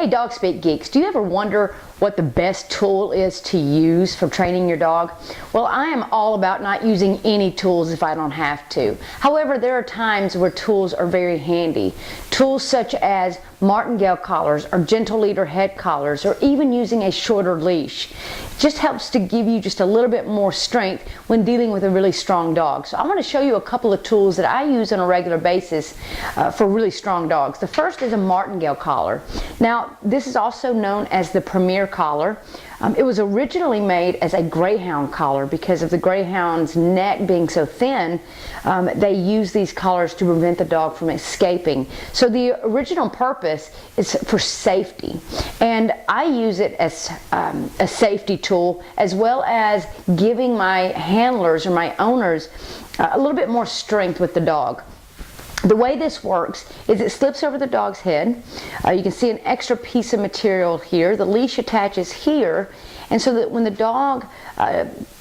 Hey Dog Speak Geeks, do you ever wonder what the best tool is to use for training your dog? Well, I am all about not using any tools if I don't have to. However, there are times where tools are very handy. Tools such as martingale collars or gentle leader head collars, or even using a shorter leash. Just helps to give you just a little bit more strength when dealing with a really strong dog. So I want to show you a couple of tools that I use on a regular basis for really strong dogs. The first is a martingale collar. Now, this is also known as the Premier collar. It was originally made as a greyhound collar because of the greyhound's neck being so thin. They use these collars to prevent the dog from escaping. So the original purpose is for safety, and I use it as a safety tool, as well as giving my handlers or my owners a little bit more strength with the dog. The way this works is it slips over the dog's head. You can see an extra piece of material here. The leash attaches here, and so that when the dog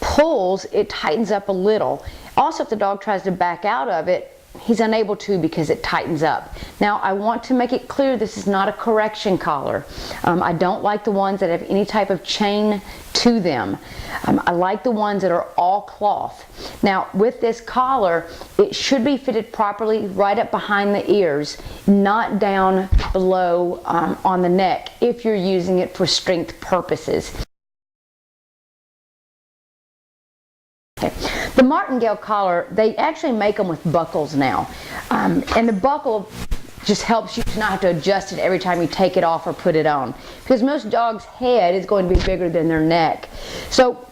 pulls, it tightens up a little. Also, if the dog tries to back out of it, he's unable to because it tightens up. Now, I want to make it clear this is not a correction collar. I don't like the ones that have any type of chain to them. I like the ones that are all cloth. Now, with this collar, it should be fitted properly right up behind the ears, not down below on the neck if you're using it for strength purposes. Okay. The martingale collar, they actually make them with buckles now, and the buckle just helps you to not have to adjust it every time you take it off or put it on, because most dogs' head is going to be bigger than their neck. So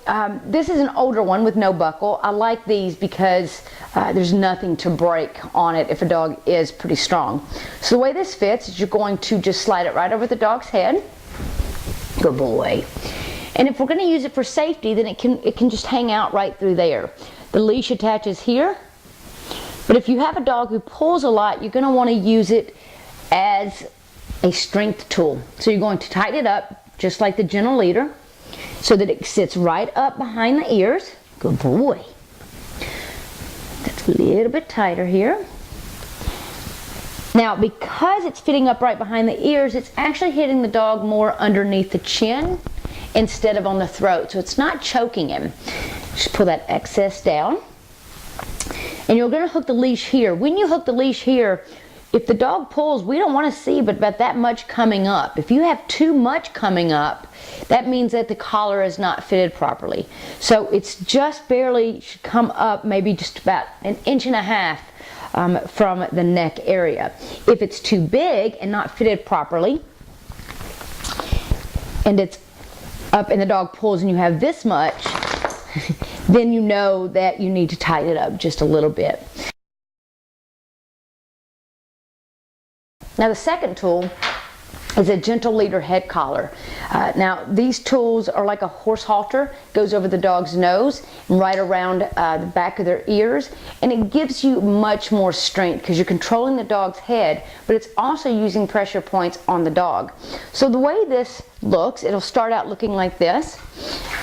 this is an older one with no buckle. I like these because there's nothing to break on it if a dog is pretty strong. So the way this fits is you're going to just slide it right over the dog's head. Good boy. And if we're going to use it for safety, then it can just hang out right through there. The leash attaches here. But if you have a dog who pulls a lot, you're going to want to use it as a strength tool. So you're going to tighten it up just like the gentle leader so that it sits right up behind the ears. Good boy. That's a little bit tighter here. Now, because it's fitting up right behind the ears, it's actually hitting the dog more underneath the chin instead of on the throat, so it's not choking him. Just pull that excess down, and you're going to hook the leash here. When you hook the leash here, if the dog pulls, we don't want to see but about that much coming up. If you have too much coming up, that means that the collar is not fitted properly. So it's just barely should come up, maybe just about 1.5 inches from the neck area. If it's too big and not fitted properly, and it's up and the dog pulls and you have this much, then you know that you need to tighten it up just a little bit. Now, the second tool is a gentle leader head collar. Now, these tools are like a horse halter, goes over the dog's nose and right around the back of their ears, and it gives you much more strength because you're controlling the dog's head, but it's also using pressure points on the dog. So the way this looks, it'll start out looking like this,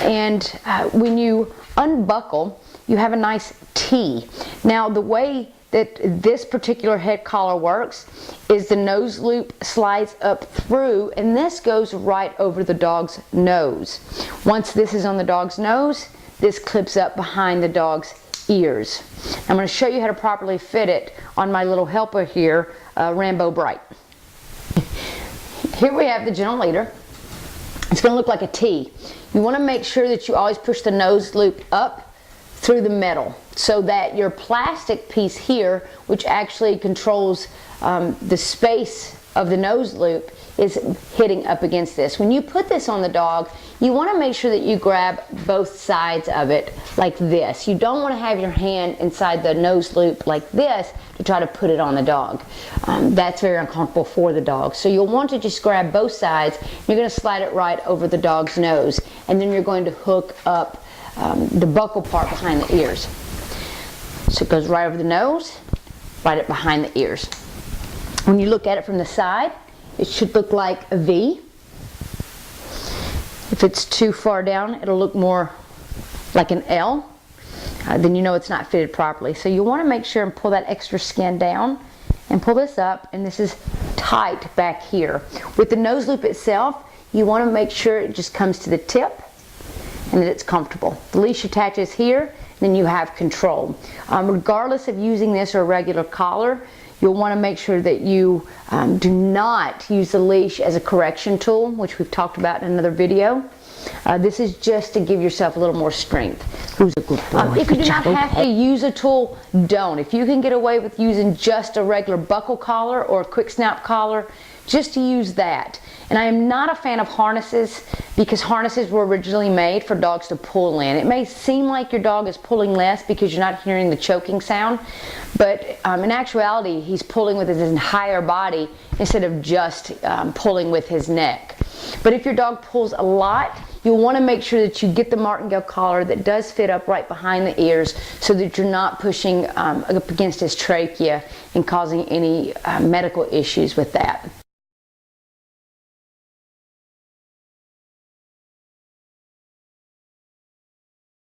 and when you unbuckle, you have a nice T. Now, the way that this particular head collar works is the nose loop slides up through, and this goes right over the dog's nose. Once this is on the dog's nose, this clips up behind the dog's ears. I'm going to show you how to properly fit it on my little helper here, Rambo Bright. Here we have the gentle leader. It's going to look like a T. You want to make sure that you always push the nose loop up through the metal so that your plastic piece here, which actually controls the space of the nose loop, is hitting up against this. When you put this on the dog, you want to make sure that you grab both sides of it like this. You don't want to have your hand inside the nose loop like this to try to put it on the dog. That's very uncomfortable for the dog. So you'll want to just grab both sides. You're going to slide it right over the dog's nose, and then you're going to hook up the buckle part behind the ears. So it goes right over the nose, right up behind the ears. When you look at it from the side, it should look like a V. If it's too far down, it'll look more like an L. Then you know it's not fitted properly. So you want to make sure and pull that extra skin down and pull this up, and this is tight back here. With the nose loop itself, you want to make sure it just comes to the tip and that it's comfortable. The leash attaches here, and then you have control. Regardless of using this or a regular collar, you'll want to make sure that you do not use the leash as a correction tool, which we've talked about in another video. This is just to give yourself a little more strength. Who's a good boy? If you do not have to use a tool, don't. If you can get away with using just a regular buckle collar or a quick snap collar, just to use that. And I am not a fan of harnesses, because harnesses were originally made for dogs to pull in. It may seem like your dog is pulling less because you're not hearing the choking sound, but in actuality he's pulling with his entire body instead of just pulling with his neck. But if your dog pulls a lot, you'll want to make sure that you get the martingale collar that does fit up right behind the ears, so that you're not pushing up against his trachea and causing any medical issues with that.